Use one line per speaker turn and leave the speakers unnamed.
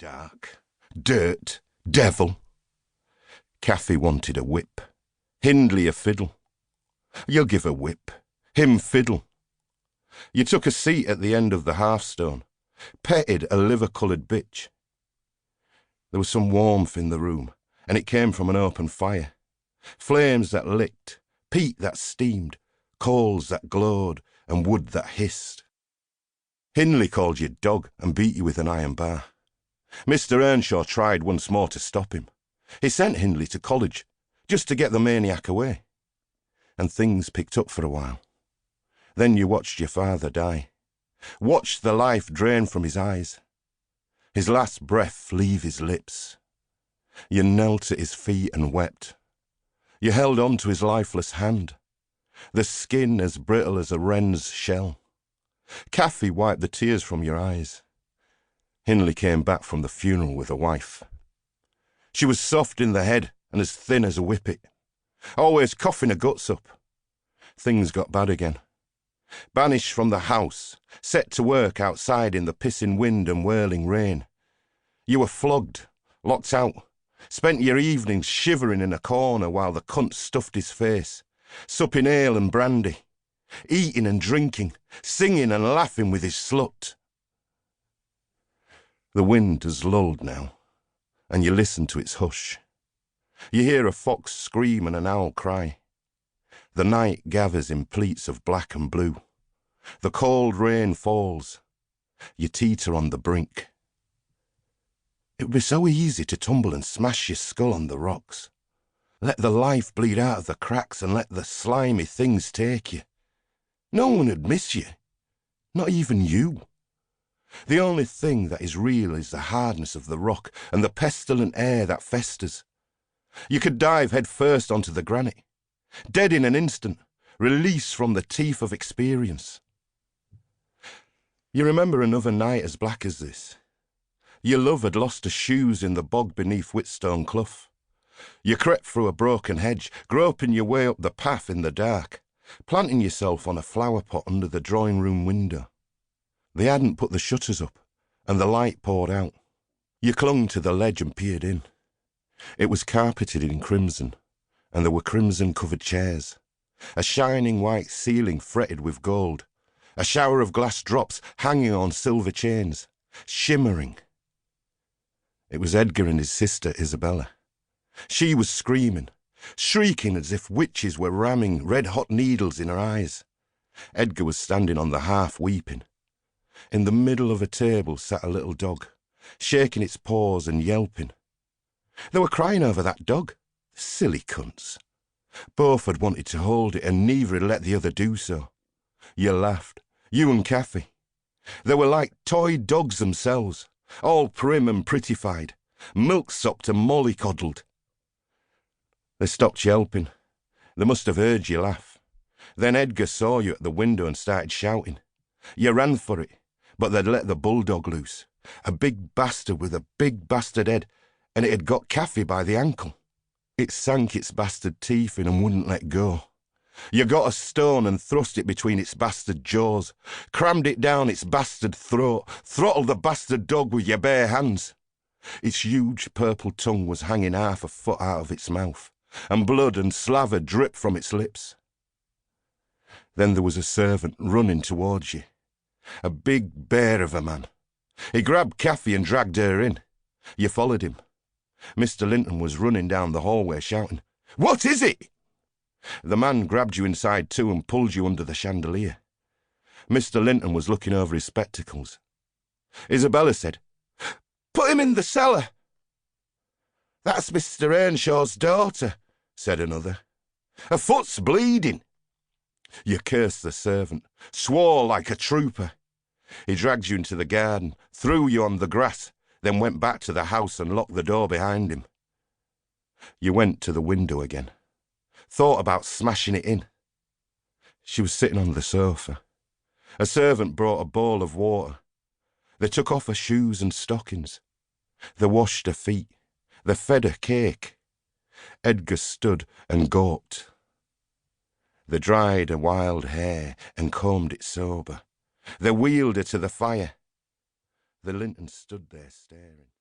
Dark, dirt, devil. Cathy wanted a whip, Hindley a fiddle. You'll give a whip, him fiddle. You took a seat at the end of the hearthstone, petted a liver-coloured bitch. There was some warmth in the room, and it came from an open fire. Flames that licked, peat that steamed, coals that glowed, and wood that hissed. Hindley called you dog and beat you with an iron bar. Mr. Earnshaw tried once more to stop him. He sent Hindley to college, just to get the maniac away. And things picked up for a while. Then you watched your father die. Watched the life drain from his eyes. His last breath leave his lips. You knelt at his feet and wept. You held on to his lifeless hand, the skin as brittle as a wren's shell. Cathy wiped the tears from your eyes. Hindley came back from the funeral with a wife. She was soft in the head and as thin as a whippet, always coughing her guts up. Things got bad again. Banished from the house, set to work outside in the pissing wind and whirling rain. You were flogged, locked out, spent your evenings shivering in a corner while the cunt stuffed his face, supping ale and brandy, eating and drinking, singing and laughing with his slut. The wind has lulled now, and you listen to its hush. You hear a fox scream and an owl cry. The night gathers in pleats of black and blue. The cold rain falls. You teeter on the brink. It would be so easy to tumble and smash your skull on the rocks. Let the life bleed out of the cracks and let the slimy things take you. No one would miss you, not even you. The only thing that is real is the hardness of the rock and the pestilent air that festers. You could dive head first onto the granite, dead in an instant, released from the teeth of experience. You remember another night as black as this. Your love had lost her shoes in the bog beneath Whitstone Clough. You crept through a broken hedge, groping your way up the path in the dark, planting yourself on a flower pot under the drawing-room window. They hadn't put the shutters up, and the light poured out. You clung to the ledge and peered in. It was carpeted in crimson, and there were crimson-covered chairs, a shining white ceiling fretted with gold, a shower of glass drops hanging on silver chains, shimmering. It was Edgar and his sister Isabella. She was screaming, shrieking as if witches were ramming red-hot needles in her eyes. Edgar was standing on the hearth weeping. In the middle of a table sat a little dog, shaking its paws and yelping. They were crying over that dog. Silly cunts. Both had wanted to hold it, and neither had let the other do so. You laughed, you and Cathy. They were like toy dogs themselves, all prim and prettified, milk-sopped and mollycoddled. They stopped yelping. They must have heard you laugh. Then Edgar saw you at the window and started shouting. You ran for it, but they'd let the bulldog loose, a big bastard with a big bastard head, and it had got Cathy by the ankle. It sank its bastard teeth in and wouldn't let go. You got a stone and thrust it between its bastard jaws, crammed it down its bastard throat, throttled the bastard dog with your bare hands. Its huge purple tongue was hanging half a foot out of its mouth, and blood and slaver dripped from its lips. Then there was a servant running towards you, a big bear of a man. He grabbed Cathy and dragged her in. You followed him. Mr. Linton was running down the hallway shouting, "What is it?" The man grabbed you inside too and pulled you under the chandelier. Mr. Linton was looking over his spectacles. Isabella said, "Put him in the cellar." "That's Mr. Earnshaw's daughter," said another. "Her foot's bleeding." You cursed the servant, swore like a trooper. He dragged you into the garden, threw you on the grass, then went back to the house and locked the door behind him. You went to the window again, thought about smashing it in. She was sitting on the sofa. A servant brought a bowl of water. They took off her shoes and stockings. They washed her feet. They fed her cake. Edgar stood and gawped. They dried her wild hair and combed it sober. They wheeled her to the fire. The Lintons stood there staring.